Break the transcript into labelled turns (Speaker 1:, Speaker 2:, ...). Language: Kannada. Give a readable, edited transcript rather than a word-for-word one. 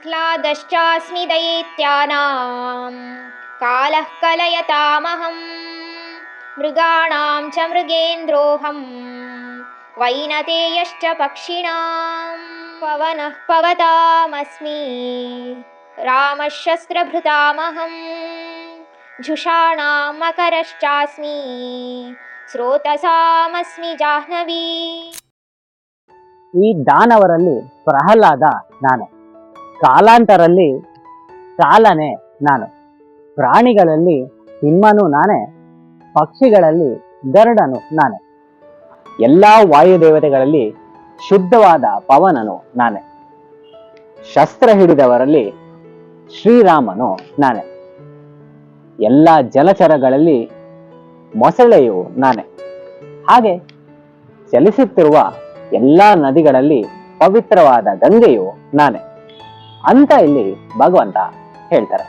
Speaker 1: प्रह्लादश्चास्मि दैत्यानां कालः कलयतामहं मृगाणां च मृगेन्द्रोऽहं वैनतेयश्च पक्षिणां पवनः पवतामस्मि रामः शस्त्रभृतामहं झुषाणां मकरश्चास्मि ಸ್ರೋತಸಾಮಸ್ಮಿ ಜಾಹ್ನವಿ.
Speaker 2: ಈ ದಾನವರಲ್ಲಿ ಪ್ರಹ್ಲಾದ ನಾನು, ಕಾಲಾಂತರಲ್ಲಿ ಕಾಲನೇ ನಾನು, ಪ್ರಾಣಿಗಳಲ್ಲಿ ಸಿಂಹನು ನಾನೇ, ಪಕ್ಷಿಗಳಲ್ಲಿ ಗರುಡನು ನಾನೇ, ಎಲ್ಲ ವಾಯುದೇವತೆಗಳಲ್ಲಿ ಶುದ್ಧವಾದ ಪವನನು ನಾನೇ, ಶಸ್ತ್ರ ಹಿಡಿದವರಲ್ಲಿ ಶ್ರೀರಾಮನು ನಾನೇ, ಎಲ್ಲ ಜಲಚರಗಳಲ್ಲಿ ಮೊಸಳೆಯು ನಾನೇ, ಹಾಗೆ ಚಲಿಸುತ್ತಿರುವ ಎಲ್ಲ ನದಿಗಳಲ್ಲಿ ಪವಿತ್ರವಾದ ಗಂಗೆಯು ನಾನೇ ಅಂತ ಇಲ್ಲಿ ಭಗವಂತ ಹೇಳ್ತಾರೆ.